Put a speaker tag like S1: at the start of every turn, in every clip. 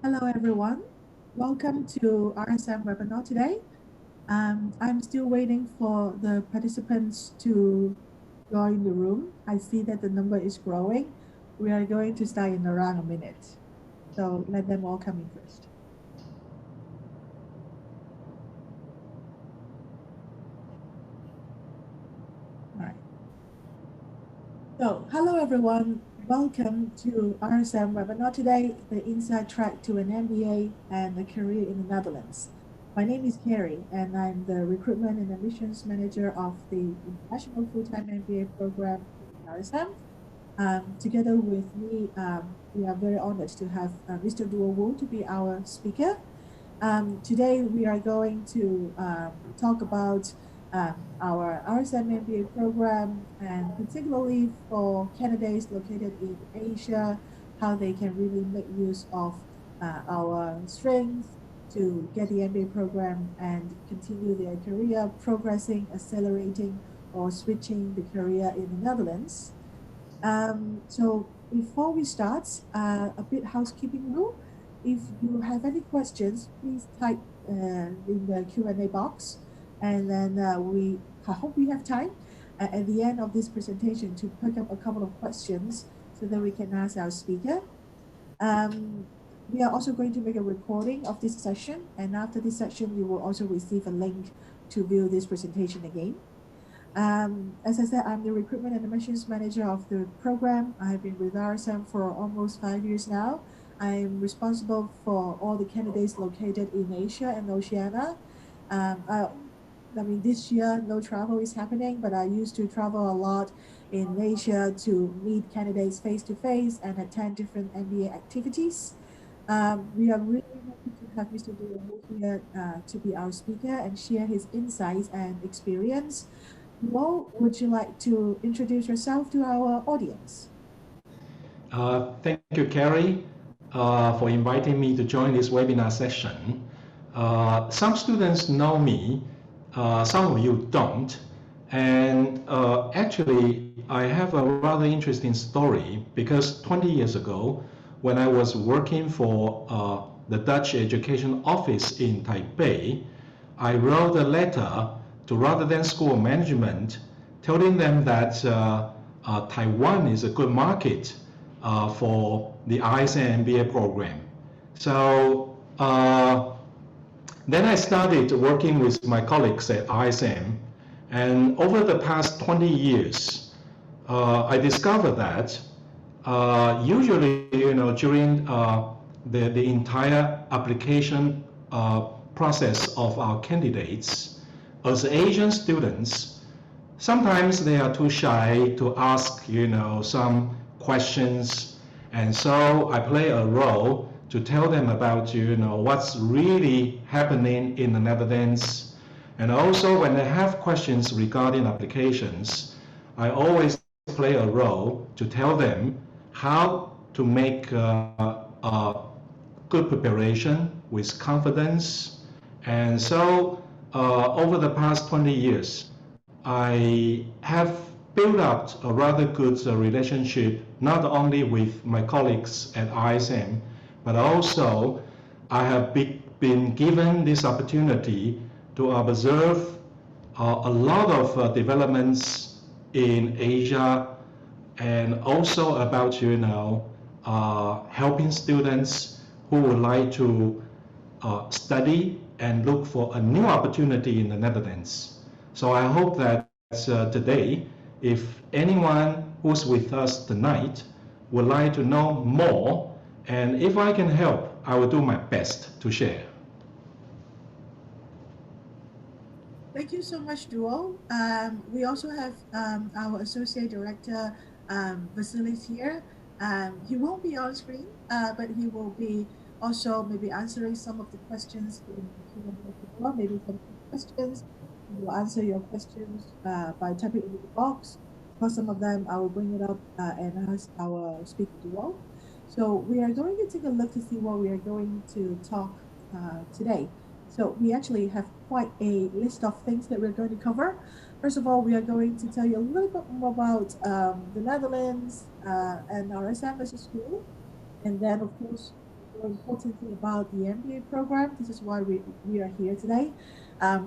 S1: Hello, everyone. Welcome to RSM webinar today. I'm still waiting for the participants to join the room. I see that the number is growing. We are going to start in around a minute. So let them all come in first. All right. So hello, everyone. Welcome to RSM webinar today, the inside track to an MBA and a career in the Netherlands. My name is Carrie, and I'm the recruitment and admissions manager of the International Full-Time MBA program in RSM. Together with me, we are very honored to have Mr. Duo Wu to be our speaker. Today, we are going to talk about our RSM MBA program, and particularly for candidates located in Asia, how they can really make use of our strength to get the MBA program and continue their career, progressing, accelerating, or switching the career in the Netherlands. So before we start, a bit housekeeping rule. If you have any questions, please type in the Q&A box. And then I hope we have time at the end of this presentation to pick up a couple of questions so that we can ask our speaker. We are also going to make a recording of this session. And after this session, you will also receive a link to view this presentation again. As I said, I'm the recruitment and admissions manager of the program. I've been with RSM for almost 5 years now. I'm responsible for all the candidates located in Asia and Oceania. I mean, this year, no travel is happening, but I used to travel a lot in Asia to meet candidates face-to-face and attend different MBA activities. We are really happy to have Mr. Duo here to be our speaker and share his insights and experience. Duo, would you like to introduce yourself to our audience?
S2: Thank you, Carrie, for inviting me to join this webinar session. Some students know me. Some of you don't. And actually, I have a rather interesting story because 20 years ago, when I was working for the Dutch Education Office in Taipei, I wrote a letter to Rotterdam School of Management telling them that Taiwan is a good market for the RSM MBA program. So then I started working with my colleagues at RSM, and over the past 20 years, I discovered that usually, during the entire application process of our candidates, as Asian students, sometimes they are too shy to ask, some questions, and so I play a role to tell them about what's really happening in the Netherlands. And also when they have questions regarding applications, I always play a role to tell them how to make a good preparation with confidence. And so over the past 20 years, I have built up a rather good relationship not only with my colleagues at RSM, but also I have been given this opportunity to observe a lot of developments in Asia, and also about helping students who would like to study and look for a new opportunity in the Netherlands. So I hope that today, if anyone who's with us tonight would like to know more, and if I can help, I will do my best to share.
S1: Thank you so much, Duo. We also have our Associate Director, Vasilis here. He won't be on screen, but he will be also maybe answering some of the questions in the Q&A, maybe some questions. He will answer your questions by typing in the box. For some of them, I will bring it up and ask our speaker, Duo. So we are going to take a look to see what we are going to talk today. So we actually have quite a list of things that we're going to cover. First of all, we are going to tell you a little bit more about the Netherlands and RSM as a school. And then, of course, more importantly about the MBA program. This is why we are here today.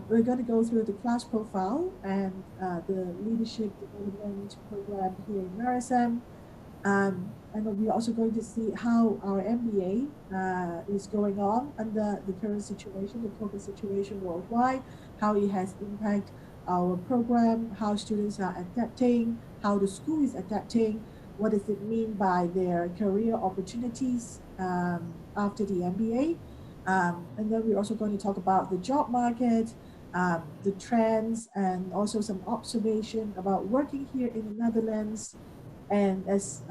S1: We're going to go through the class profile and the leadership development program here in RSM. And we're also going to see how our MBA is going on under the current situation, the COVID situation worldwide, how it has impacted our program, how students are adapting, how the school is adapting, what does it mean by their career opportunities after the MBA. And then we're also going to talk about the job market, the trends, and also some observation about working here in the Netherlands, and as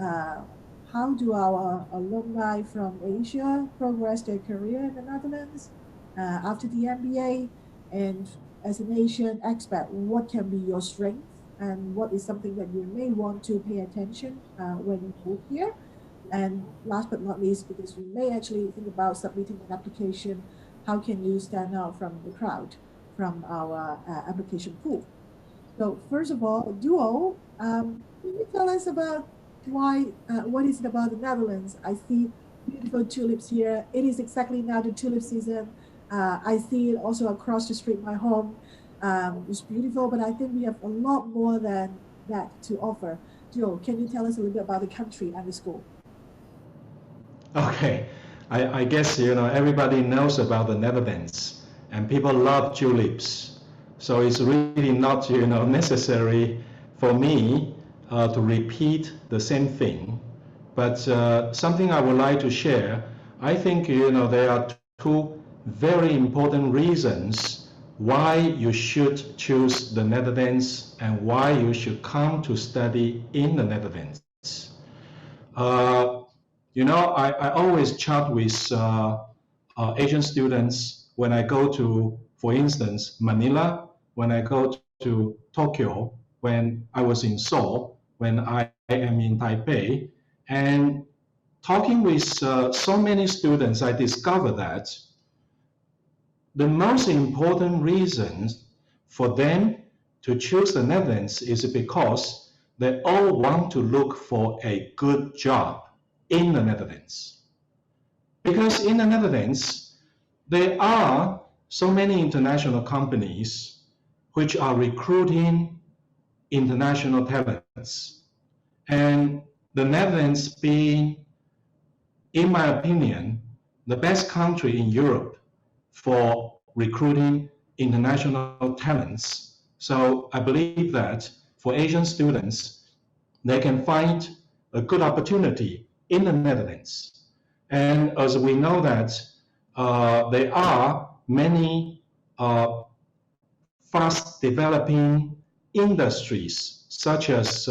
S1: how do our alumni from Asia progress their career in the Netherlands after the MBA? And as an Asian expat, what can be your strength and what is something that you may want to pay attention when you move here? And last but not least, because you may actually think about submitting an application, how can you stand out from the crowd, from our application pool? So first of all, Duo, can you tell us about what is it about the Netherlands? I see beautiful tulips here. It is exactly now the tulip season. I see it also across the street, my home. It's beautiful, but I think we have a lot more than that to offer. Duo, can you tell us a little bit about the country and the school?
S2: Okay, I guess everybody knows about the Netherlands, and people love tulips. So it's really not necessary for me to repeat the same thing. But something I would like to share, I think there are two very important reasons why you should choose the Netherlands and why you should come to study in the Netherlands. I always chat with Asian students when I go to, for instance, Manila, when I go to Tokyo, when I was in Seoul, when I am in Taipei. And talking with so many students, I discovered that the most important reason for them to choose the Netherlands is because they all want to look for a good job in the Netherlands. Because in the Netherlands, there are so many international companies which are recruiting international talents. And the Netherlands being, in my opinion, the best country in Europe for recruiting international talents. So I believe that for Asian students, they can find a good opportunity in the Netherlands. And as we know that there are many fast developing industries such as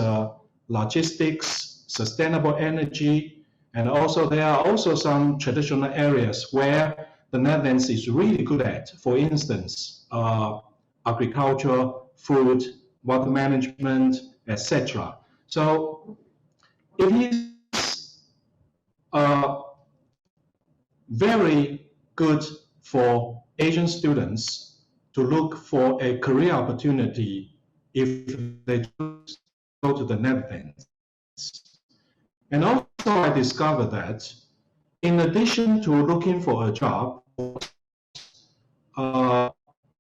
S2: logistics, sustainable energy, and also there are also some traditional areas where the Netherlands is really good at. For instance, agriculture, food, water management, etc. So it is very good for Asian students to look for a career opportunity if they choose to go to the Netherlands. And also I discovered that in addition to looking for a job,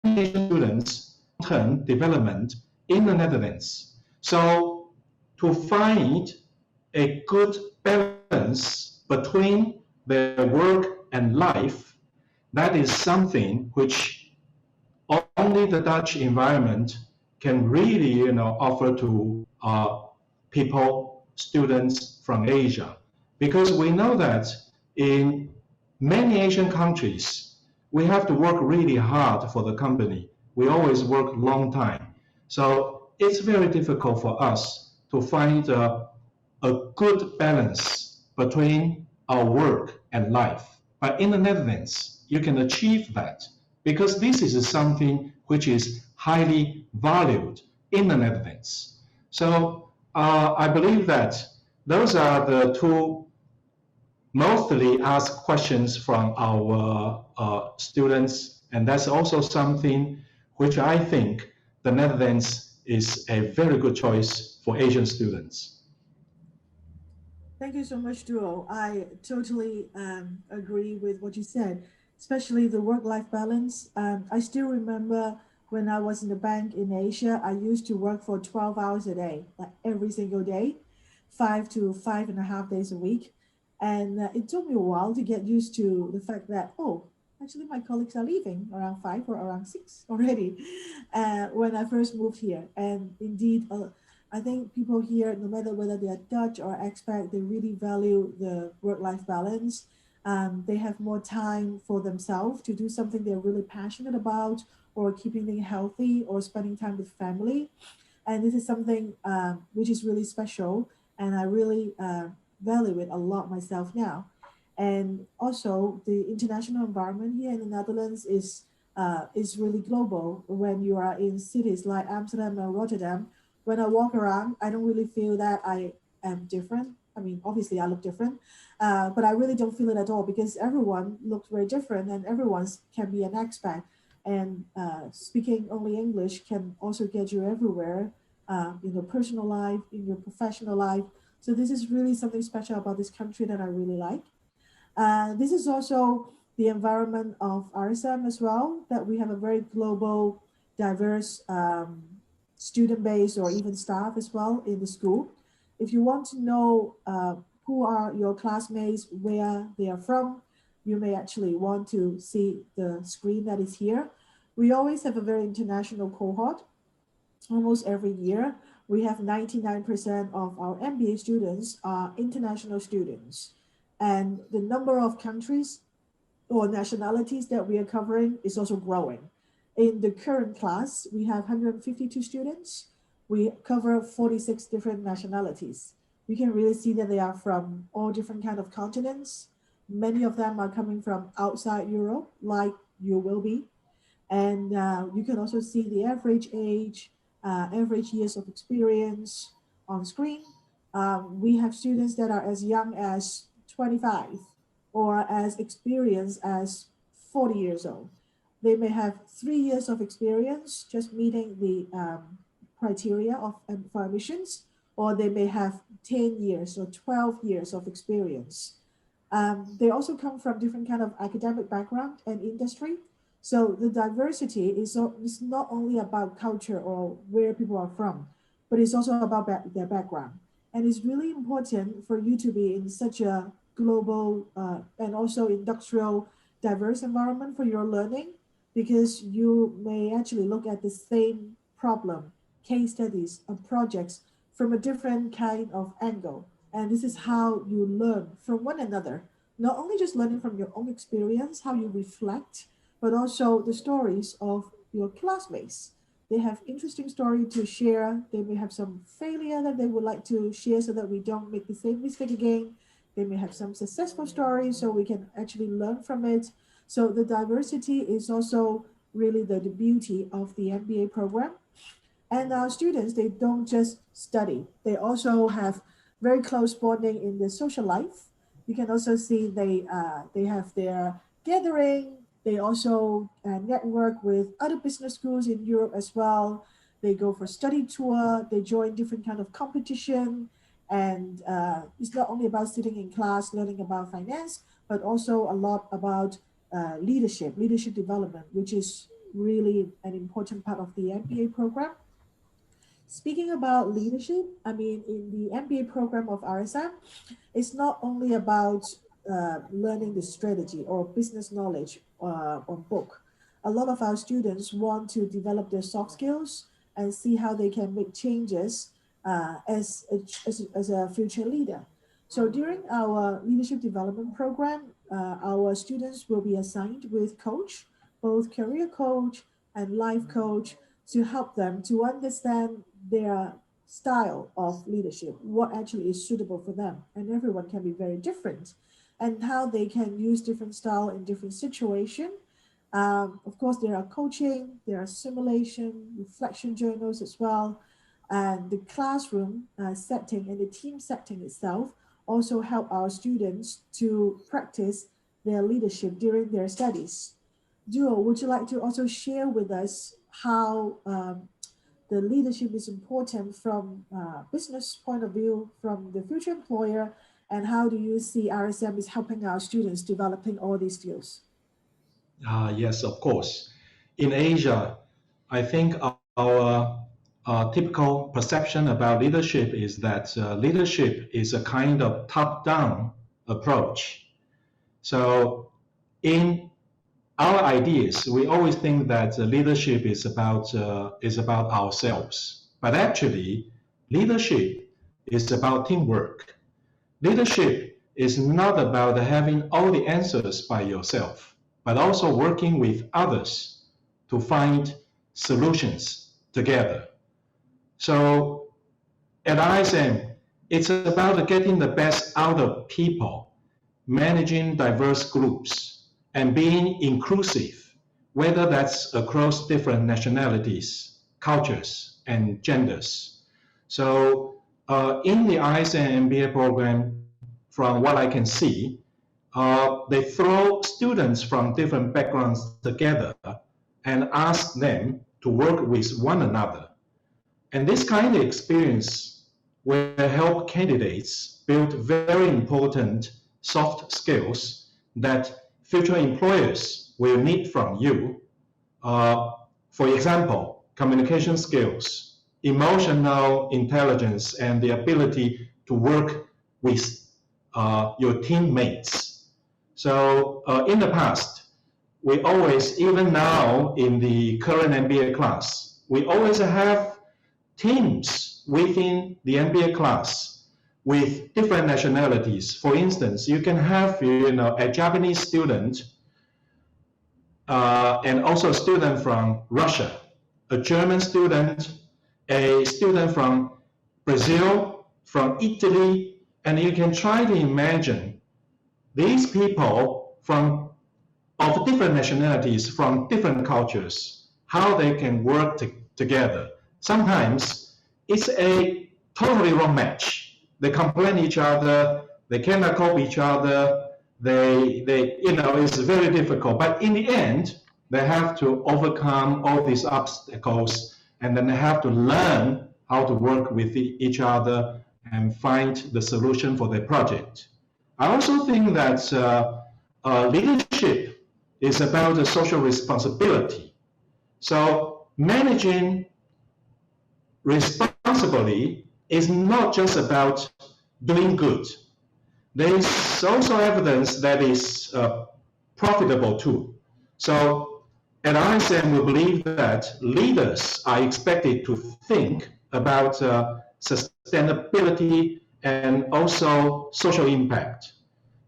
S2: Asian students long-term development in the Netherlands. So to find a good balance between their work and life, that is something which only the Dutch environment can really, offer to people, students from Asia. Because we know that in many Asian countries, we have to work really hard for the company. We always work long time. So it's very difficult for us to find a good balance between our work and life. But in the Netherlands, you can achieve that because this is something which is highly valued in the Netherlands. So I believe that those are the two mostly asked questions from our students, and that's also something which I think the Netherlands is a very good choice for Asian students.
S1: Thank you so much, Duo. I totally agree with what you said, especially the work-life balance. I still remember when I was in the bank in Asia, I used to work for 12 hours a day, like every single day, 5 to 5.5 days a week. And it took me a while to get used to the fact that, oh, actually my colleagues are leaving around 5 or around 6 already when I first moved here. And indeed, I think people here, no matter whether they are Dutch or expat, they really value the work-life balance. They have more time for themselves to do something they're really passionate about, or keeping them healthy, or spending time with family. And this is something which is really special, and I really value it a lot myself now. And also, the international environment here in the Netherlands is really global. When you are in cities like Amsterdam and Rotterdam, when I walk around, I don't really feel that I am different. I mean, obviously, I look different, but I really don't feel it at all because everyone looks very different, and everyone's can be an expat. And speaking only English can also get you everywhere in your personal life, in your professional life. So this is really something special about this country that I really like. This is also the environment of RSM as well, that we have a very global, diverse student base or even staff as well in the school. If you want to know who are your classmates, where they are from, you may actually want to see the screen that is here. We always have a very international cohort almost every year. We have 99% of our MBA students are international students. And the number of countries or nationalities that we are covering is also growing. In the current class, we have 152 students. We cover 46 different nationalities. You can really see that they are from all different kind of continents. Many of them are coming from outside Europe, like you will be. And you can also see the average age, average years of experience on screen. We have students that are as young as 25 or as experienced as 40 years old. They may have 3 years of experience just meeting the criteria of for admissions, or they may have 10 years or 12 years of experience. They also come from different kind of academic background and industry. So the diversity is not only about culture or where people are from, but it's also about their background. And it's really important for you to be in such a global and also industrial diverse environment for your learning, because you may actually look at the same problem, case studies, and projects from a different kind of angle. And this is how you learn from one another. Not only just learning from your own experience, how you reflect, but also the stories of your classmates. They have interesting story to share. They may have some failure that they would like to share so that we don't make the same mistake again. They may have some successful stories so we can actually learn from it. So the diversity is also really the beauty of the MBA program. And our students, they don't just study, they also have very close bonding in the social life. You can also see they have their gathering. They also network with other business schools in Europe as well. They go for study tour. They join different kind of competition. And it's not only about sitting in class learning about finance, but also a lot about leadership development, which is really an important part of the MBA program. Speaking about leadership, I mean, in the MBA program of RSM, it's not only about learning the strategy or business knowledge on book. A lot of our students want to develop their soft skills and see how they can make changes as a future leader. So during our leadership development program, our students will be assigned with coach, both career coach and life coach, to help them to understand their style of leadership, what actually is suitable for them. And everyone can be very different, and how they can use different style in different situation. Of course, there are coaching, there are simulation, reflection journals as well. And the classroom setting and the team setting itself also help our students to practice their leadership during their studies. Duo, would you like to also share with us how the leadership is important from business point of view, from the future employer, And how do you see RSM is helping our students developing all these skills?
S2: Yes, of course. In Asia, I think our typical perception about leadership is that leadership is a kind of top-down approach. So in our ideas, we always think that leadership is about ourselves. But actually, leadership is about teamwork. Leadership is not about having all the answers by yourself, but also working with others to find solutions together. So at ISM, it's about getting the best out of people, managing diverse groups, and being inclusive, whether that's across different nationalities, cultures, and genders. So in the ISM MBA program, from what I can see, they throw students from different backgrounds together and ask them to work with one another. And this kind of experience will help candidates build very important soft skills that future employers will need from you. For example, communication skills, emotional intelligence, and the ability to work with your teammates. So in the past, we always, even now in the current MBA class, we always have teams within the MBA class with different nationalities. For instance, you can have a Japanese student and also a student from Russia, a German student, a student from Brazil, from Italy, and you can try to imagine these people from of different nationalities, from different cultures, how they can work together. Sometimes it's a totally wrong match. They complain each other, they cannot cope each other, it's very difficult. But in the end, they have to overcome all these obstacles, and then they have to learn how to work with each other and find the solution for their project. I also think that leadership is about the social responsibility. So managing responsibly is not just about doing good. There is also evidence that is profitable too. So at ISM, we believe that leaders are expected to think about sustainability and also social impact.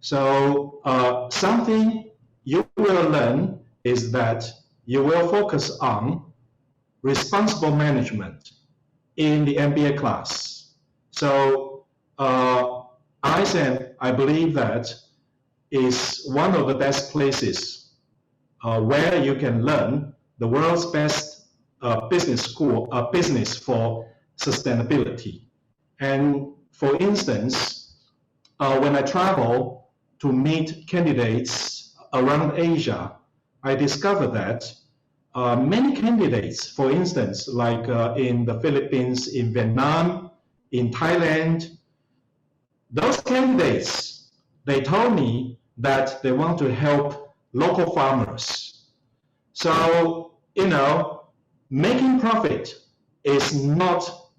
S2: So something you will learn is that you will focus on responsible management in the MBA class. So ISM, I believe that is one of the best places where you can learn the world's best business for sustainability. And for instance, when I travel to meet candidates around Asia, I discovered that many candidates, for instance, like in the Philippines, in Vietnam, in Thailand, those candidates, they told me that they want to help local farmers. So, making profit is not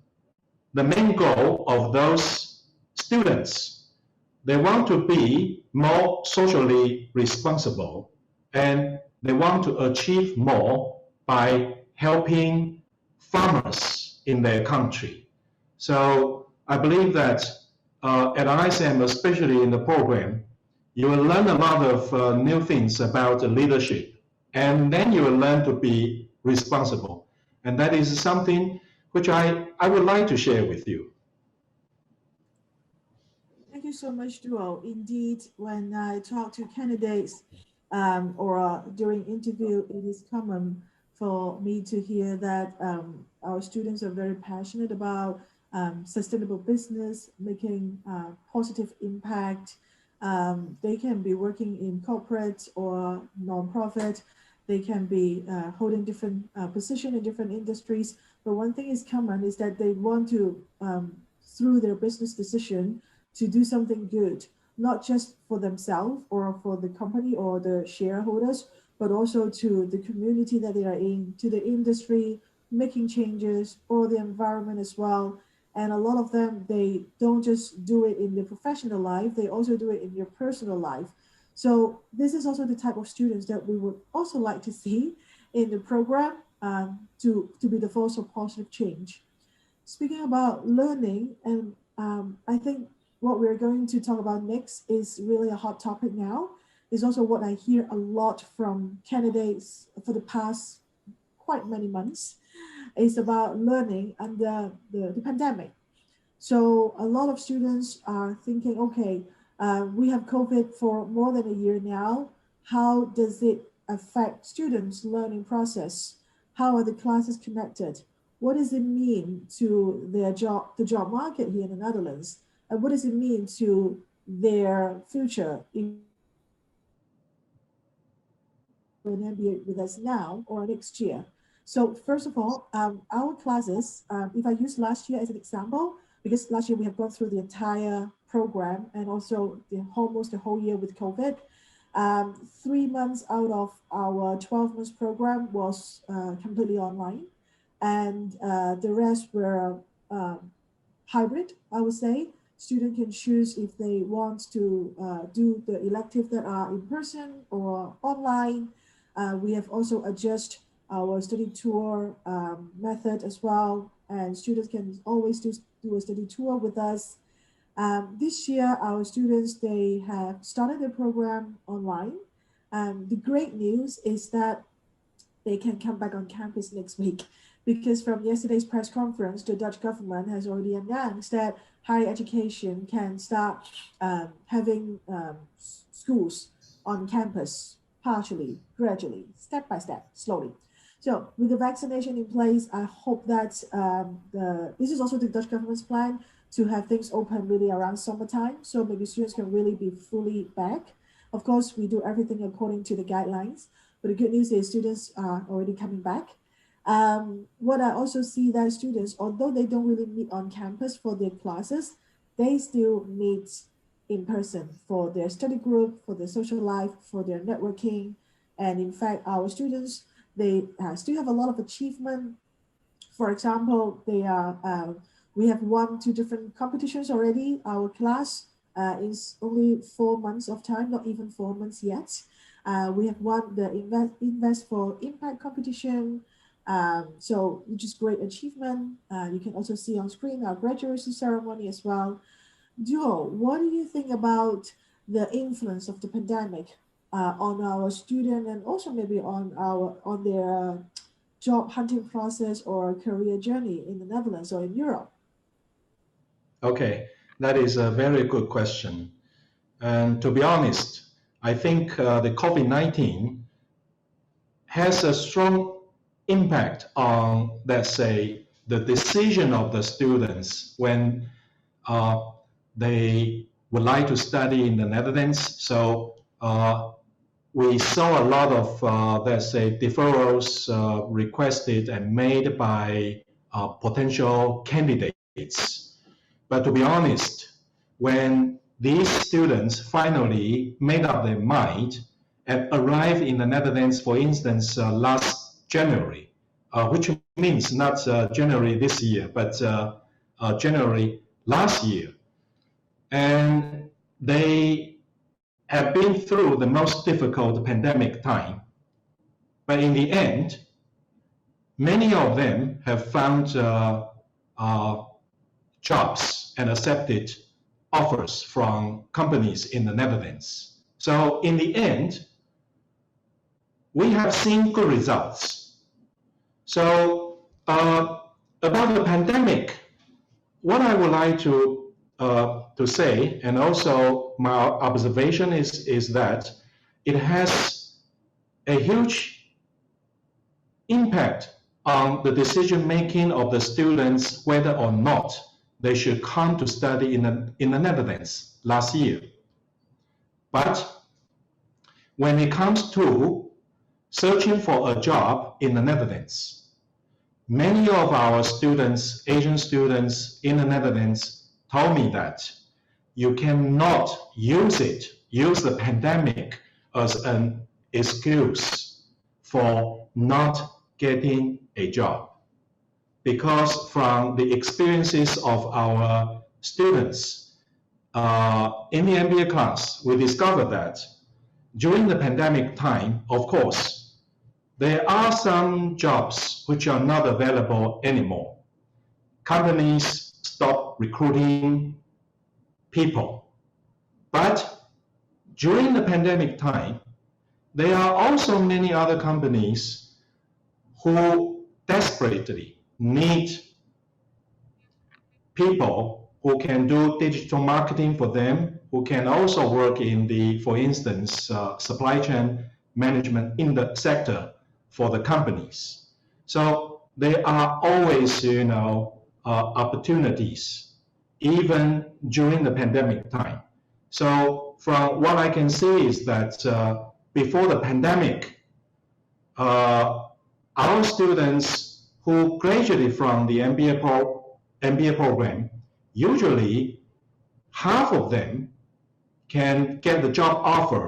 S2: the main goal of those students. They want to be more socially responsible, and they want to achieve more by helping farmers in their country. So I believe that at ISM, especially in the program, you will learn a lot of new things about leadership, and then you will learn to be responsible. And that is something which I would like to share with you.
S1: Thank you so much, Duo. Indeed, when I talk to candidates or during interview, it is common for me to hear that our students are very passionate about sustainable business, making positive impact. They can be working in corporate or nonprofit. They can be holding different position in different industries. But one thing is common is that they want to, through their business decision, to do something good, not just for themselves or for the company or the shareholders, but also to the community that they are in, to the industry, making changes, or the environment as well. And a lot of them, they don't just do it in their professional life, they also do it in your personal life. So this is also the type of students that we would also like to see in the program, to be the force of positive change. Speaking about learning, and I think what we're going to talk about next is really a hot topic now. Is also what I hear a lot from candidates for the past quite many months. Is about learning under the pandemic. So a lot of students are thinking, okay, we have COVID for more than a year now. How does it affect students' learning process? How are the classes connected? What does it mean to the job market here in the Netherlands? And what does it mean to their future in an MBA with us now or next year? So first of all, our classes, if I use last year as an example, because last year we have gone through the entire program and also almost the whole year with COVID. 3 months out of our 12 months program was completely online, and the rest were hybrid, I would say. Student can choose if they want to do the elective that are in person or online. We have also adjusted our study tour method as well, and students can always do a study tour with us. This year, our students, they have started their program online. The great news is that they can come back on campus next week, because from yesterday's press conference, the Dutch government has already announced that higher education can start having schools on campus partially, gradually, step by step, slowly. So with the vaccination in place, I hope that this is also the Dutch government's plan to have things open really around summertime, so maybe students can really be fully back. Of course, we do everything according to the guidelines, but the good news is students are already coming back. What I also see that students, although they don't really meet on campus for their classes, they still meet in person for their study group, for their social life, for their networking. And in fact, our students, they still have a lot of achievement. For example, we have won 2 different competitions already. Our class is only 4 months of time, not even 4 months yet. We have won the Invest for Impact competition. So which is great achievement. You can also see on screen our graduation ceremony as well. Duo, what do you think about the influence of the pandemic on our student and also maybe on their job hunting process or career journey in the Netherlands or in Europe?
S2: Okay, that is a very good question. And to be honest, I think the COVID-19 has a strong impact on, let's say, the decision of the students when they would like to study in the Netherlands. So we saw a lot of, let's say, deferrals requested and made by potential candidates. But to be honest, when these students finally made up their mind and arrived in the Netherlands, for instance, last January, which means not January this year, but January last year, and they have been through the most difficult pandemic time. But in the end, many of them have found jobs and accepted offers from companies in the Netherlands. So in the end, we have seen good results. So about the pandemic, what I would like to say, and also my observation is that it has a huge impact on the decision making of the students whether or not they should come to study in the Netherlands last year. But when it comes to searching for a job in the Netherlands, many of our students, Asian students in the Netherlands, told me that you cannot use the pandemic as an excuse for not getting a job. Because from the experiences of our students in the MBA class, we discovered that during the pandemic time, of course, there are some jobs which are not available anymore. Companies stop recruiting people. But during the pandemic time, there are also many other companies who desperately need people who can do digital marketing for them, who can also work in the, for instance, supply chain management in the sector for the companies. So there are always, opportunities, even during the pandemic time. So from what I can see is that before the pandemic, our students who graduated from the MBA program, usually half of them can get the job offer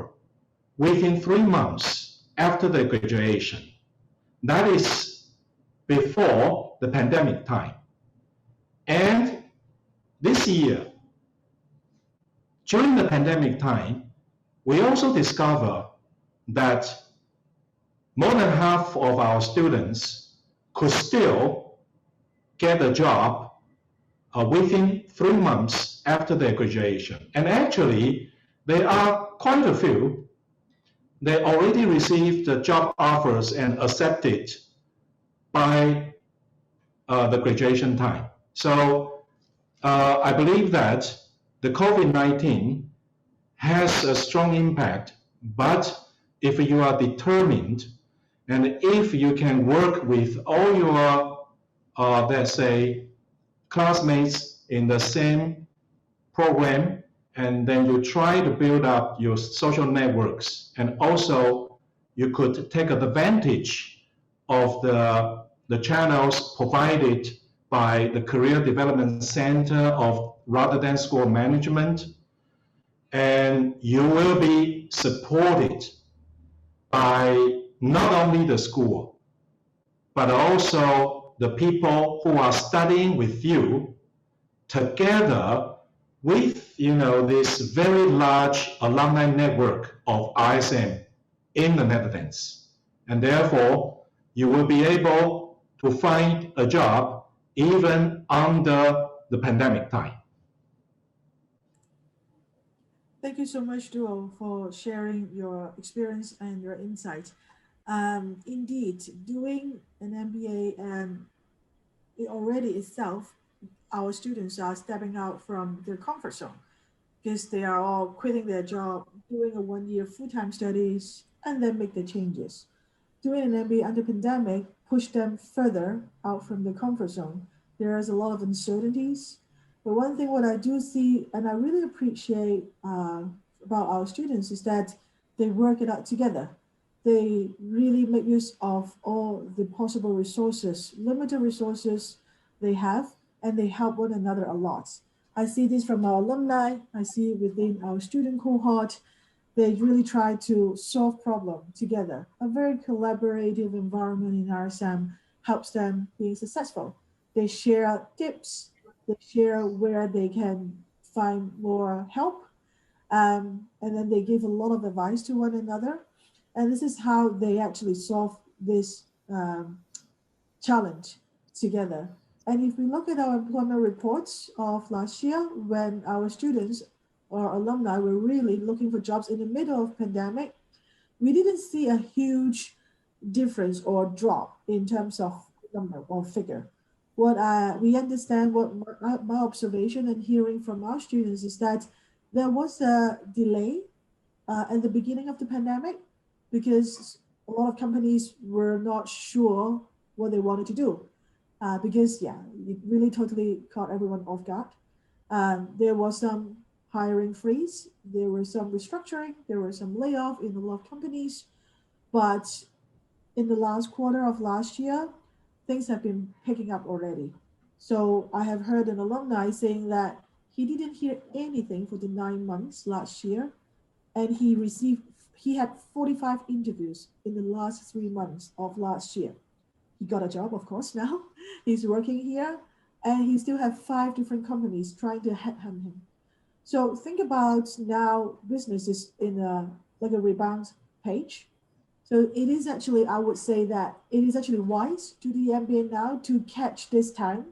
S2: within 3 months after their graduation. That is before the pandemic time. And this year, during the pandemic time, we also discover that more than half of our students could still get a job within 3 months after their graduation. And actually, there are quite a few. They already received the job offers and accepted by the graduation time. So I believe that the COVID-19 has a strong impact, but if you are determined and if you can work with all your, let's say, classmates in the same program, and then you try to build up your social networks, and also you could take advantage of the channels provided by the Career Development Center of Rotterdam School of Management, and you will be supported by not only the school, but also the people who are studying with you, together with this very large alumni network of RSM in the Netherlands. And therefore, you will be able to find a job even under the pandemic time.
S1: Thank you so much, Duo, for sharing your experience and your insight. Indeed, doing an MBA and it already itself, our students are stepping out from their comfort zone because they are all quitting their job, doing a 1 year full-time studies, and then make the changes. Doing an MBA under pandemic pushed them further out from the comfort zone. There is a lot of uncertainties. But one thing what I do see, and I really appreciate about our students, is that they work it out together. They really make use of all the possible resources, limited resources they have, and they help one another a lot. I see this from our alumni. I see it within our student cohort. They really try to solve problems together. A very collaborative environment in RSM helps them being successful. They share tips, they share where they can find more help, and then they give a lot of advice to one another. And this is how they actually solve this challenge together. And if we look at our employment reports of last year, when our students or alumni were really looking for jobs in the middle of pandemic, we didn't see a huge difference or drop in terms of number or figure. What we understand, what my observation and hearing from our students is that there was a delay at the beginning of the pandemic because a lot of companies were not sure what they wanted to do. Because it really totally caught everyone off guard. There was some hiring freeze, there was some restructuring, there were some layoff in a lot of companies, but in the last quarter of last year, things have been picking up already. So I have heard an alumni saying that He didn't hear anything for the 9 months last year, and he had 45 interviews in the last 3 months of last year. He got a job, of course, now. He's working here, and he still have 5 different companies trying to headhunt him. So think about now businesses in a like a rebound page. So it is actually, I would say that it is actually wise to do the MBA now to catch this time,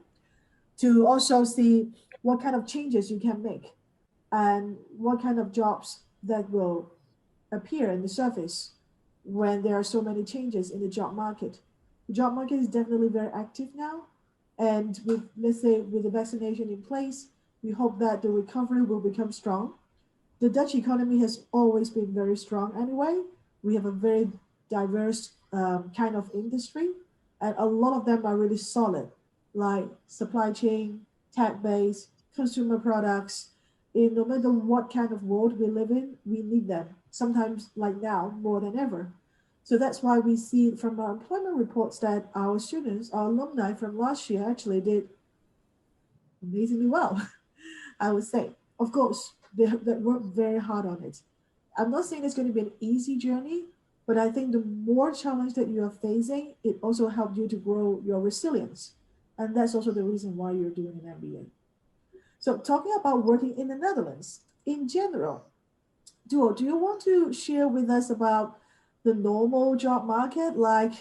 S1: to also see what kind of changes you can make and what kind of jobs that will appear in the surface when there are so many changes in the job market. The job market is definitely very active now. And with, let's say, with the vaccination in place, we hope that the recovery will become strong. The Dutch economy has always been very strong anyway. We have a very diverse kind of industry, and a lot of them are really solid, like supply chain, tech based, consumer products. In no matter what kind of world we live in, we need them. Sometimes, like now, more than ever. So that's why we see from our employment reports that our students, our alumni from last year actually did amazingly well, I would say. Of course, they work very hard on it. I'm not saying it's going to be an easy journey, but I think the more challenge that you are facing, it also helps you to grow your resilience. And that's also the reason why you're doing an MBA. So talking about working in the Netherlands, in general, Duo, do you want to share with us about the normal job market, like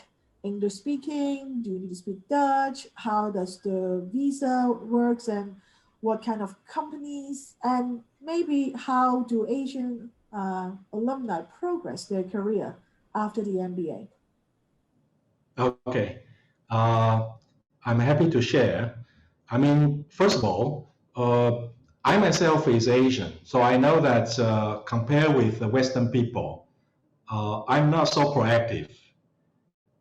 S1: English speaking? Do you need to speak Dutch? How does the visa works, and what kind of companies, and maybe how do Asian alumni progress their career after the MBA?
S2: Okay. Uh, I'm happy to share. I mean, first of all, I myself is Asian, so I know that compared with the Western people, I'm not so proactive.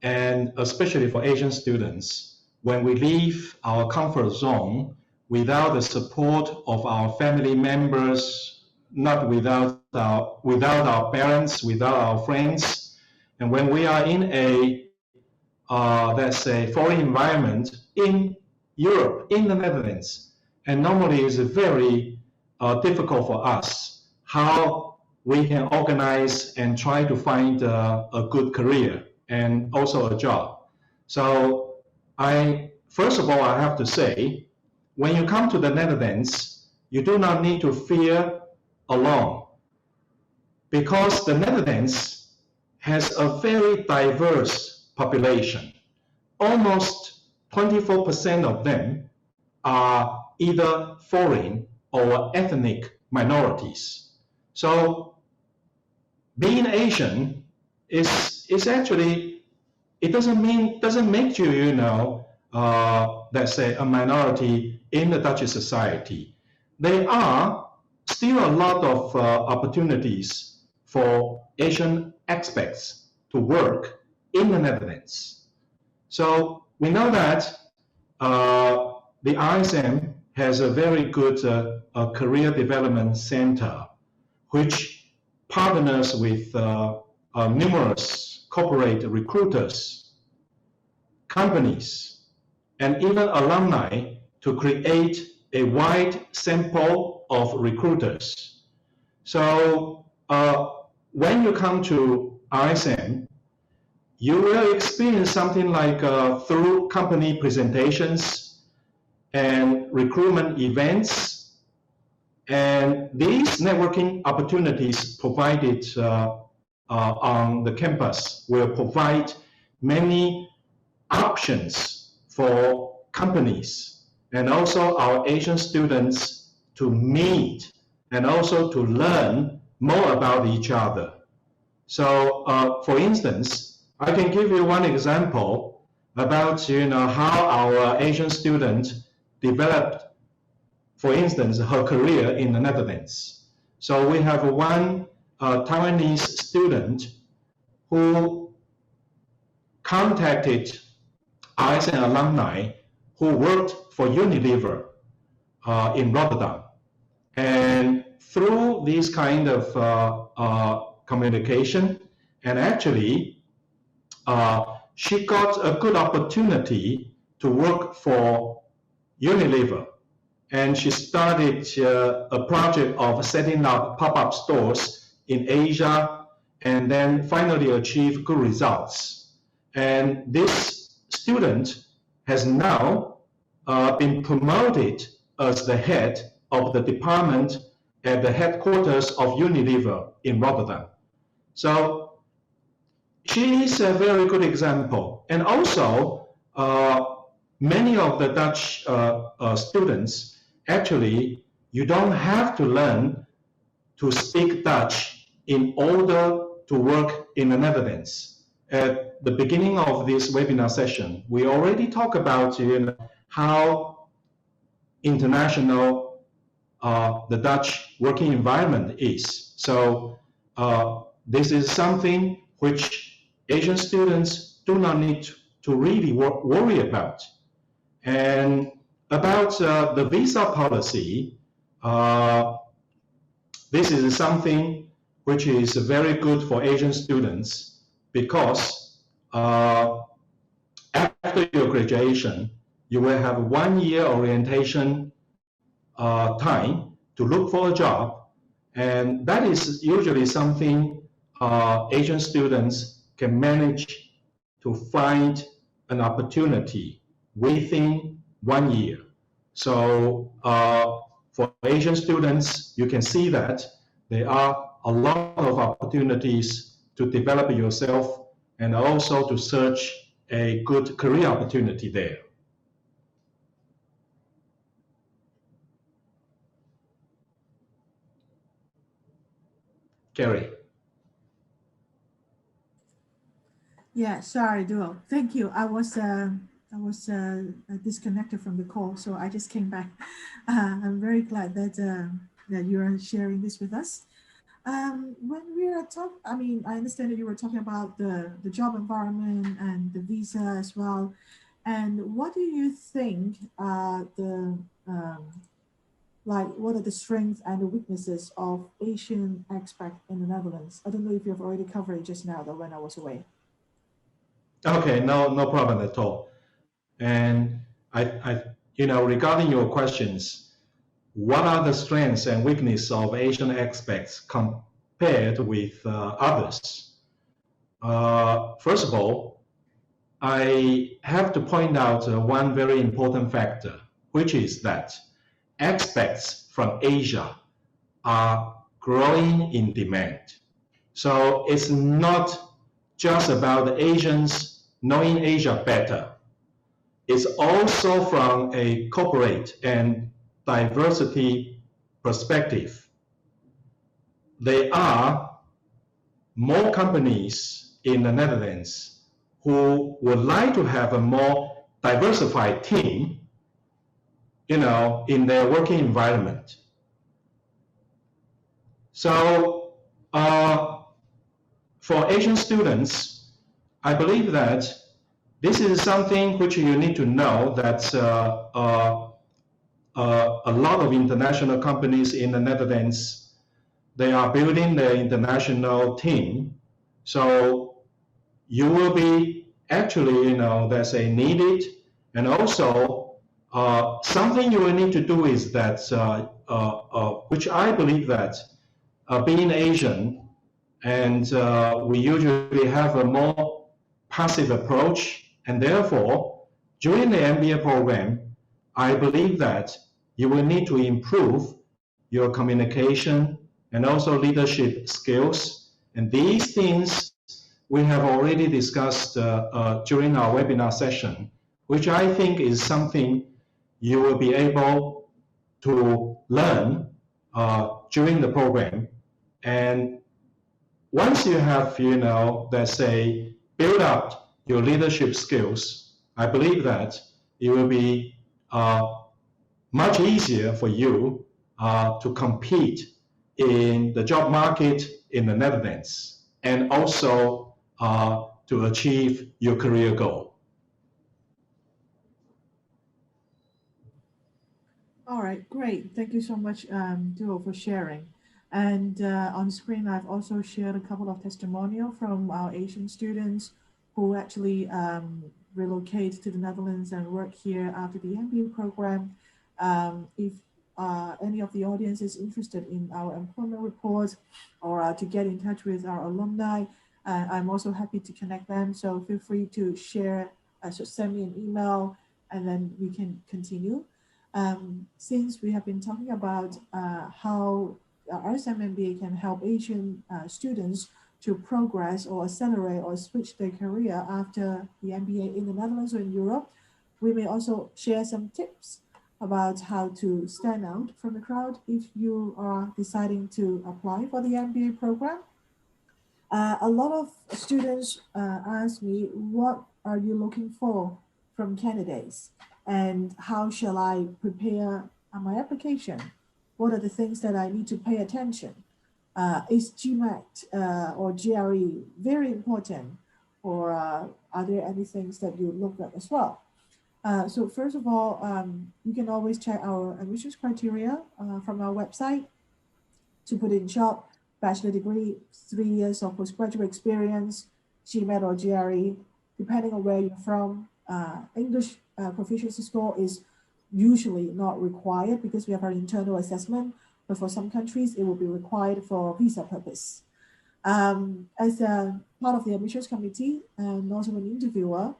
S2: And especially for Asian students, when we leave our comfort zone without the support of our family members, not without our parents, without our friends, and when we are in a let's say foreign environment in Europe, in the Netherlands, and normally it's very difficult for us how we can organize and try to find a good career and also a job. So first of all, I have to say, when you come to the Netherlands, you do not need to fear alone because the Netherlands has a very diverse population. Almost 24% of them are either foreign or ethnic minorities. So being Asian is actually, it doesn't make you, let's say a minority in the Dutch society. There are still a lot of opportunities for Asian expats to work in the Netherlands. So we know that the RSM has a very good career development center, which partners with numerous corporate recruiters, companies, and even alumni to create a wide sample of recruiters. So when you come to RSM, you will experience something like through company presentations and recruitment events, and these networking opportunities provided on the campus will provide many options for companies and also our Asian students to meet and also to learn more about each other. So for instance, I can give you one example about how our Asian student developed, for instance, her career in the Netherlands. So we have one Taiwanese student who contacted RSM alumni who worked for Unilever in Rotterdam. And through this kind of communication, and actually she got a good opportunity to work for Unilever. and she started a project of setting up pop-up stores in Asia, and then finally achieved good results. And this student has now been promoted as the head of the department at the headquarters of Unilever in Rotterdam. So she is a very good example. And also, many of the Dutch students, actually, you don't have to learn to speak Dutch in order to work in the Netherlands. At the beginning of this webinar session, we already talked about how international the Dutch working environment is. So this is something which Asian students do not need to really worry about. And about the visa policy, this is something which is very good for Asian students because after your graduation, you will have 1 year orientation time to look for a job. And that is usually something Asian students can manage to find an opportunity within 1 year. So for Asian students, you can see that there are a lot of opportunities to develop yourself and also to search a good career opportunity there. Gary.
S1: Yeah, sorry, Duo. Thank you. I was disconnected from the call, so I just came back. I'm very glad that that you are sharing this with us. When we are talking, I mean, I understand that you were talking about the job environment and the visa as well. And what do you think what are the strengths and the weaknesses of Asian expat in the Netherlands? I don't know if you've already covered it just now, though, when I was away.
S2: Okay, no problem at all. And regarding your questions, what are the strengths and weaknesses of Asian expats compared with others? First of all, I have to point out one very important factor, which is that expats from Asia are growing in demand. So it's not just about the Asians knowing Asia better. It's also from a corporate and diversity perspective. There are more companies in the Netherlands who would like to have a more diversified team, in their working environment. So for Asian students, I believe that this is something which you need to know, that a lot of international companies in the Netherlands, they are building their international team. So you will be actually, there's a needed, and also something you will need to do is that, which I believe that being Asian, and we usually have a more passive approach, and therefore, during the MBA program, I believe that you will need to improve your communication and also leadership skills. And these things we have already discussed during our webinar session, which I think is something you will be able to learn during the program. And once you have, let's say, build up your leadership skills, I believe that it will be much easier for you to compete in the job market in the Netherlands, and also to achieve your career goal.
S1: All right, great. Thank you so much, Duo, for sharing. And on screen, I've also shared a couple of testimonials from our Asian students who actually relocate to the Netherlands and work here after the MBA program. If any of the audience is interested in our employment report or to get in touch with our alumni, I'm also happy to connect them. So feel free to share, so send me an email, and then we can continue. Since we have been talking about how RSM MBA can help Asian students to progress or accelerate or switch their career after the MBA in the Netherlands or in Europe, we may also share some tips about how to stand out from the crowd if you are deciding to apply for the MBA program. A lot of students ask me, what are you looking for from candidates? And how shall I prepare my application? What are the things that I need to pay attention? Is GMAT or GRE very important? Or are there any things that you look at as well? So first of all, you can always check our admissions criteria from our website. To put it in short, bachelor degree, 3 years of postgraduate experience, GMAT or GRE, depending on where you're from. English proficiency score is usually not required because we have our internal assessment, but for some countries, it will be required for visa purpose. As a part of the admissions committee and also an interviewer,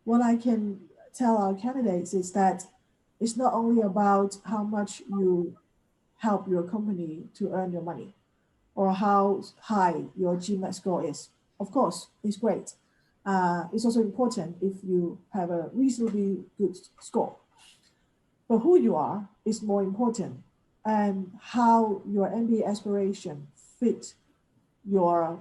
S1: what I can tell our candidates is that it's not only about how much you help your company to earn your money or how high your GMAT score is. Of course, it's great. It's also important if you have a reasonably good score. But who you are is more important, and how your MBA aspiration fit your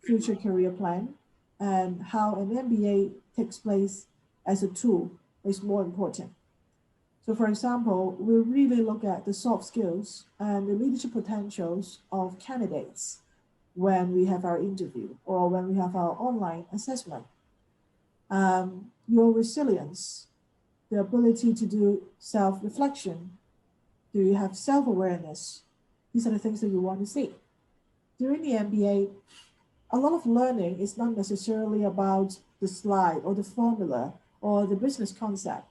S1: future career plan and how an MBA takes place as a tool is more important. So for example, we really look at the soft skills and the leadership potentials of candidates when we have our interview or when we have our online assessment. Your resilience, the ability to do self-reflection, do you have self-awareness? These are the things that you want to see. During the MBA, a lot of learning is not necessarily about the slide or the formula or the business concept.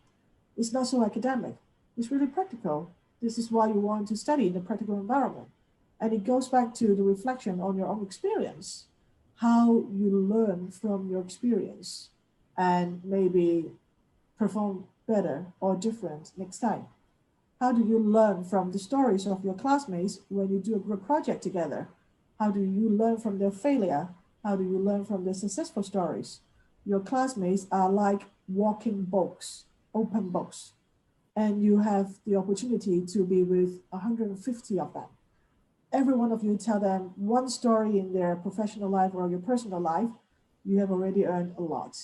S1: It's not so academic. It's really practical. This is why you want to study in a practical environment. And it goes back to the reflection on your own experience, how you learn from your experience and maybe perform better or different next time. How do you learn from the stories of your classmates when you do a group project together? How do you learn from their failure? How do you learn from their successful stories? Your classmates are like walking books, open books, and you have the opportunity to be with 150 of them. Every one of you tell them one story in their professional life or your personal life, you have already earned a lot.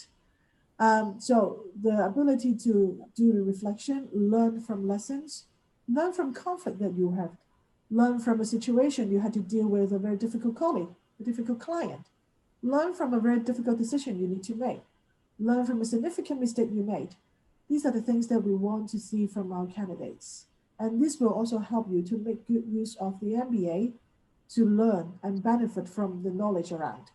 S1: So the ability to do the reflection, learn from lessons, learn from conflict that you have, learn from a situation you had to deal with a very difficult colleague, a difficult client, learn from a very difficult decision you need to make, learn from a significant mistake you made. These are the things that we want to see from our candidates. And this will also help you to make good use of the MBA to learn and benefit from the knowledge around.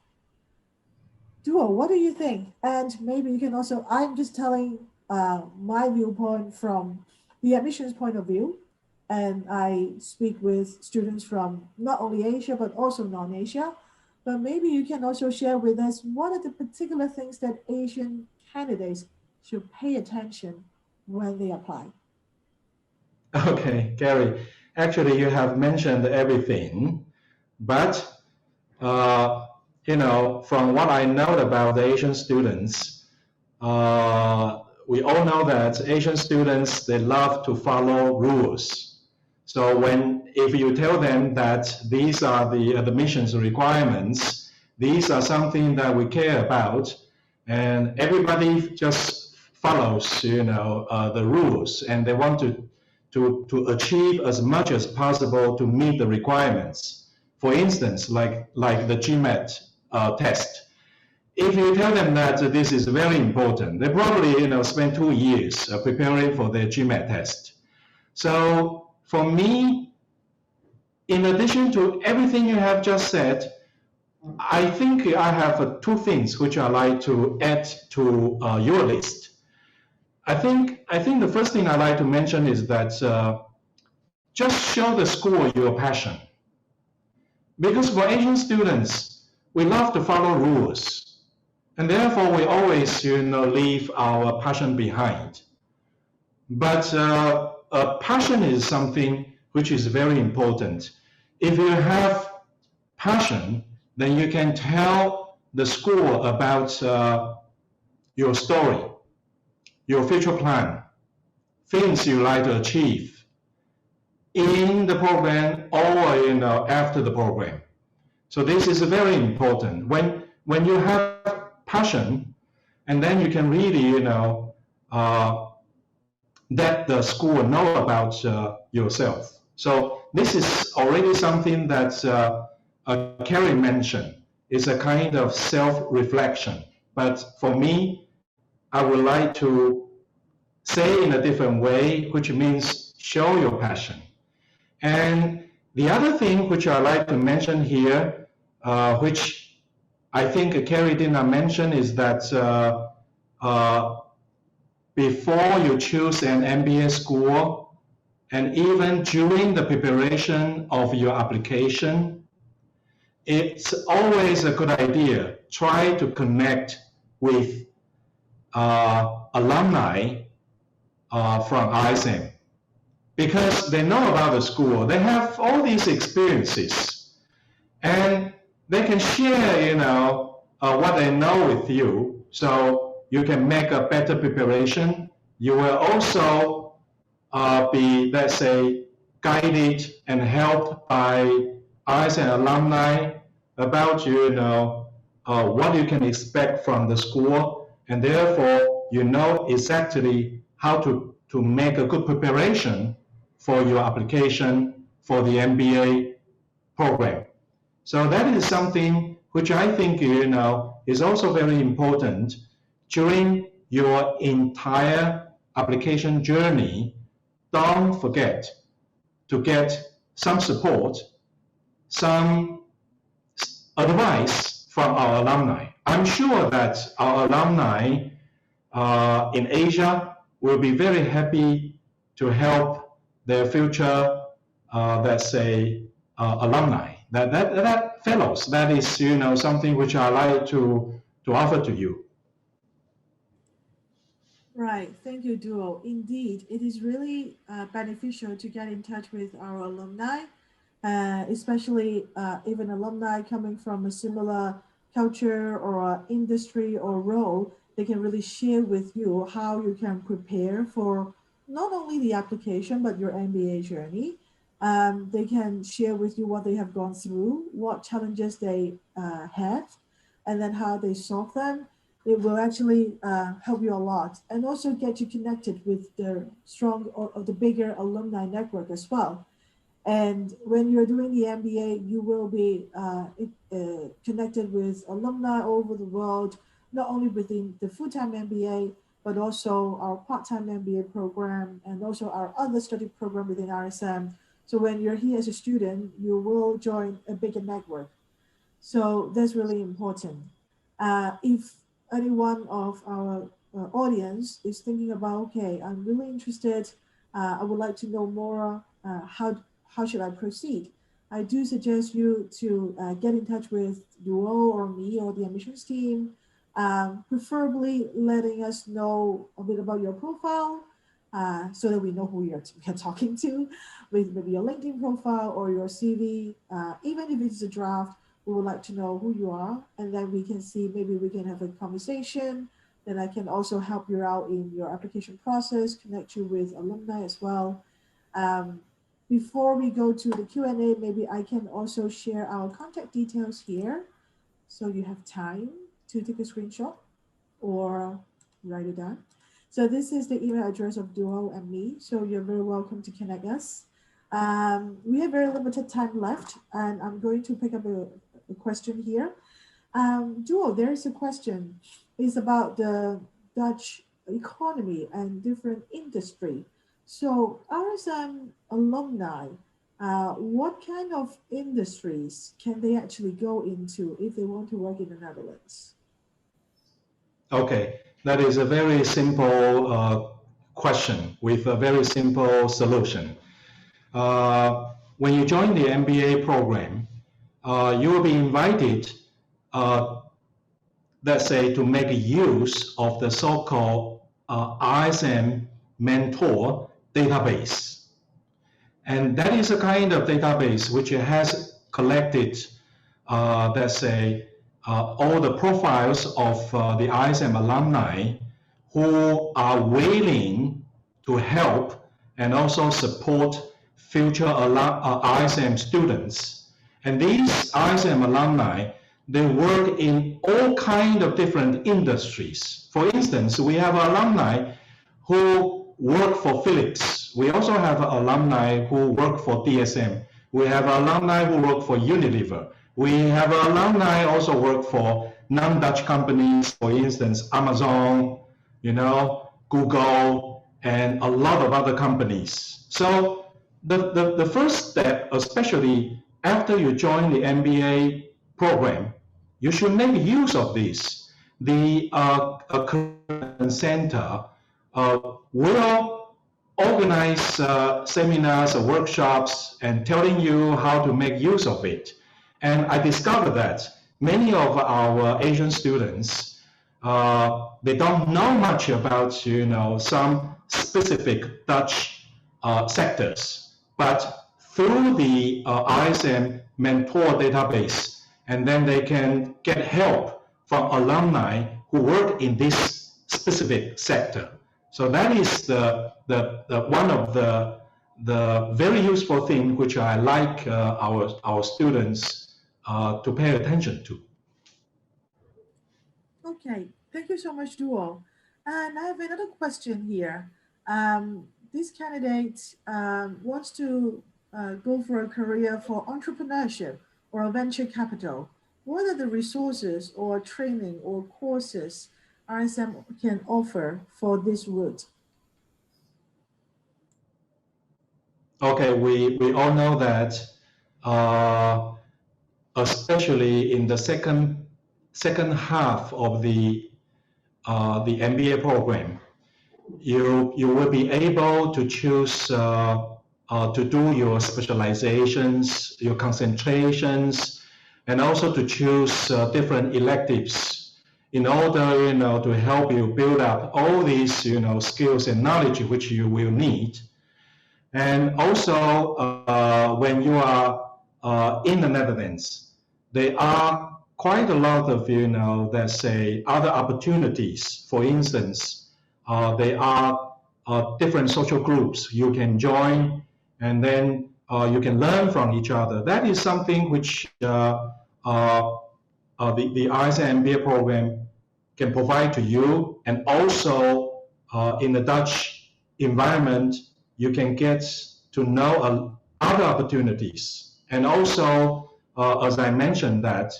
S1: Duo, what do you think? And maybe you can also, I'm just telling my viewpoint from the admissions point of view. And I speak with students from not only Asia, but also non-Asia. But maybe you can also share with us what are the particular things that Asian candidates should pay attention when they apply.
S2: Okay, Gary, actually you have mentioned everything, but from what I know about the Asian students, we all know that Asian students, they love to follow rules. So if you tell them that these are the admissions requirements, these are something that we care about, and everybody just follows, the rules, and they want to achieve as much as possible to meet the requirements. For instance, like the GMAT test. If you tell them that this is very important, they probably spend 2 years preparing for their GMAT test. So for me, in addition to everything you have just said, I think I have 2 things which I like to add to your list. I think the first thing I'd like to mention is that just show the school your passion. Because for Asian students, we love to follow rules, and therefore we always, leave our passion behind. But passion is something which is very important. If you have passion, then you can tell the school about your story, your future plan, things you like to achieve in the program or after the program. So this is very important. When you have passion, and then you can really let the school know about yourself. So this is already something that Carrie mentioned. It's a kind of self-reflection. But for me, I would like to say in a different way, which means show your passion. And the other thing which I like to mention here, which I think Carrie did not mention, is that before you choose an MBA school, and even during the preparation of your application, it's always a good idea. Try to connect with alumni from RSM, because they know about the school. They have all these experiences, and they can share, what they know with you. So you can make a better preparation. You will also be, let's say, guided and helped by RSM alumni about, what you can expect from the school, and therefore you know exactly how to make a good preparation for your application for the MBA program. So that is something which I think, is also very important during your entire application journey. Don't forget to get some support, some advice from our alumni. I'm sure that our alumni in Asia will be very happy to help their future, let's say, alumni, that fellows. That is, something which I like to offer to you.
S1: Right. Thank you, Duo. Indeed, it is really beneficial to get in touch with our alumni, especially even alumni coming from a similar culture or industry or role. They can really share with you how you can prepare for not only the application, but your MBA journey. They can share with you what they have gone through, what challenges they had, and then how they solve them. It will actually help you a lot, and also get you connected with the strong or the bigger alumni network as well. And when you're doing the MBA, you will be connected with alumni all over the world, not only within the full-time MBA, but also our part-time MBA program, and also our other study program within RSM. So when you're here as a student, you will join a bigger network. So that's really important. If any one of our audience is thinking about, okay, I'm really interested, I would like to know more, how should I proceed? I do suggest you to get in touch with Duo or me or the admissions team, preferably letting us know a bit about your profile, so that we know who you're talking to, with maybe your LinkedIn profile or your CV. Even if it's a draft, we would like to know who you are, and then we can see, maybe we can have a conversation. Then I can also help you out in your application process, connect you with alumni as well. Before we go to the Q&A, maybe I can also share our contact details here, so you have time to take a screenshot or write it down. So this is the email address of Duo and me, so you're very welcome to connect us. We have very limited time left, and I'm going to pick up a question here. Duo, there is a question. It's about the Dutch economy and different industry. So RSM alumni, what kind of industries can they actually go into if they want to work in the Netherlands?
S2: Okay, that is a very simple question with a very simple solution. When you join the MBA program, you will be invited, let's say, to make use of the so-called RSM mentor database. And that is a kind of database which has collected, let's say, all the profiles of the RSM alumni who are willing to help and also support future RSM students. And these RSM alumni, they work in all kinds of different industries. For instance, we have alumni who work for Philips. We also have alumni who work for DSM. We have alumni who work for Unilever. We have alumni also work for non-Dutch companies, for instance, Amazon, Google, and a lot of other companies. So the first step, especially after you join the MBA program, you should make use of this. The Career Center will organize seminars or workshops and telling you how to make use of it. And I discovered that many of our Asian students, they don't know much about, some specific Dutch sectors, but through the RSM mentor database, and then they can get help from alumni who work in this specific sector. So that is the one of the very useful thing which I like our students to pay attention to.
S1: Okay, thank you so much, Duo. And I have another question here. This candidate wants to go for a career for entrepreneurship or a venture capital. What are the resources or training or courses RSM can offer for this route?
S2: Okay, we all know that, especially in the second half of the MBA program, you will be able to choose to do your specializations, your concentrations, and also to choose different electives in order, to help you build up all these, skills and knowledge which you will need. And also, when you are in the Netherlands, there are quite a lot of, let's say, other opportunities. For instance, there are different social groups you can join, and then you can learn from each other. That is something which the RSM MBA program can provide to you. And also, in the Dutch environment, you can get to know other opportunities. And also, as I mentioned, that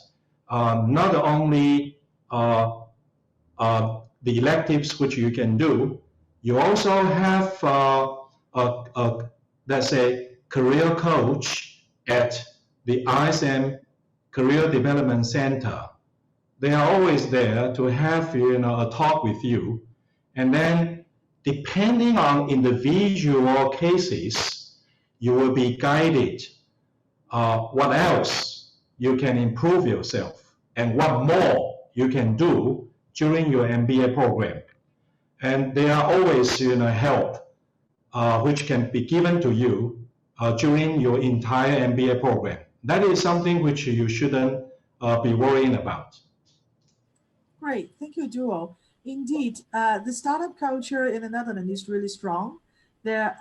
S2: not only the electives which you can do, you also have, let's say, career coach at the RSM Career Development Center. They are always there to have, a talk with you. And then, depending on individual cases, you will be guided what else you can improve yourself and what more you can do during your MBA program. And there are always, help which can be given to you during your entire MBA program. That is something which you shouldn't be worrying about.
S1: Great, thank you, Duo. Indeed, the startup culture in the Netherlands is really strong. There,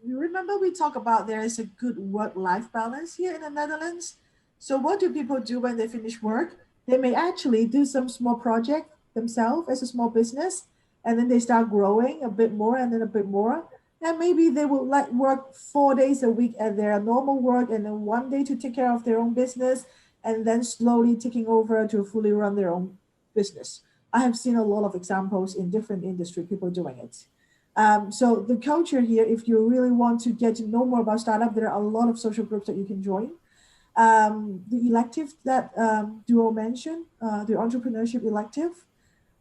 S1: you remember we talked about there is a good work-life balance here in the Netherlands. So what do people do when they finish work? They may actually do some small project themselves as a small business, and then they start growing a bit more and then a bit more. And maybe they will work 4 days a week at their normal work and then 1 day to take care of their own business, and then slowly taking over to fully run their own business. I have seen a lot of examples in different industry, people doing it. So the culture here, if you really want to get to know more about startup, there are a lot of social groups that you can join. The elective that Duo mentioned, the entrepreneurship elective,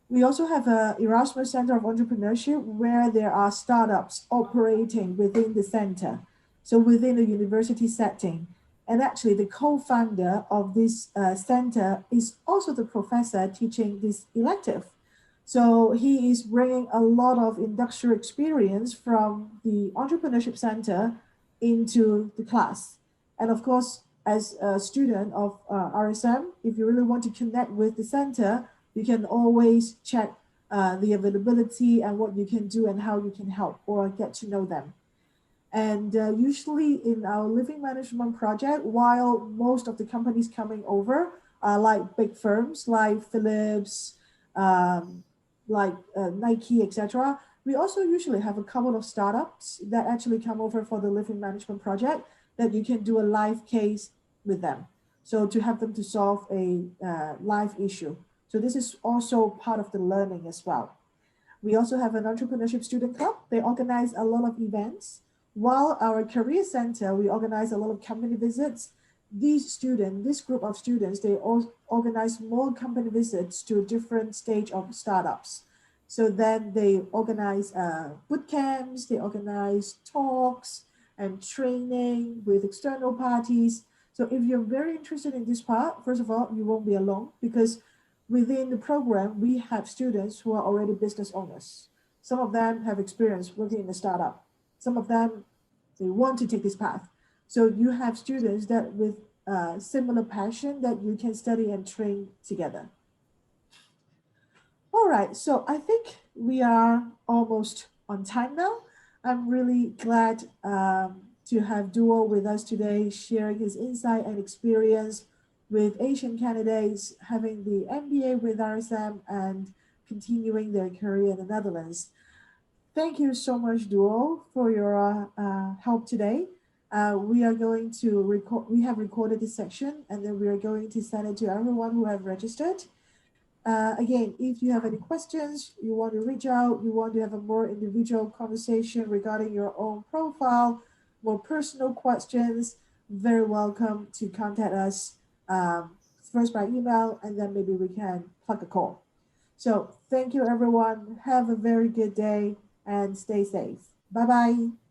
S1: We also have a Erasmus Center of Entrepreneurship where there are startups operating within the center, so within the university setting. And actually, the co-founder of this center is also the professor teaching this elective. So he is bringing a lot of industrial experience from the Entrepreneurship Center into the class. And of course, as a student of RSM, if you really want to connect with the center, you can always check the availability and what you can do and how you can help or get to know them. And usually in our living management project, while most of the companies coming over are like big firms like Philips, um, like Nike, etc., we also usually have a couple of startups that actually come over for the living management project that you can do a live case with them. So to have them to solve a live issue. So this is also part of the learning as well. We also have an entrepreneurship student club. They organize a lot of events. While our career center, we organize a lot of company visits. This group of students, they all organize more company visits to different stage of startups. So then they organize boot camps, they organize talks and training with external parties. So if you're very interested in this part, first of all, you won't be alone because within the program, we have students who are already business owners. Some of them have experience working in a startup. Some of them, they want to take this path. So you have students that with similar passion that you can study and train together. All right, so I think we are almost on time now. I'm really glad to have Duo with us today, sharing his insight and experience with Asian candidates having the MBA with RSM and continuing their career in the Netherlands. Thank you so much, Duo, for your help today. We are going to record, we have recorded this section and then we are going to send it to everyone who have registered. Again, if you have any questions, you want to reach out, you want to have a more individual conversation regarding your own profile, more personal questions, very welcome to contact us first by email, and then maybe we can plug a call. So thank you, everyone. Have a very good day and stay safe. Bye-bye.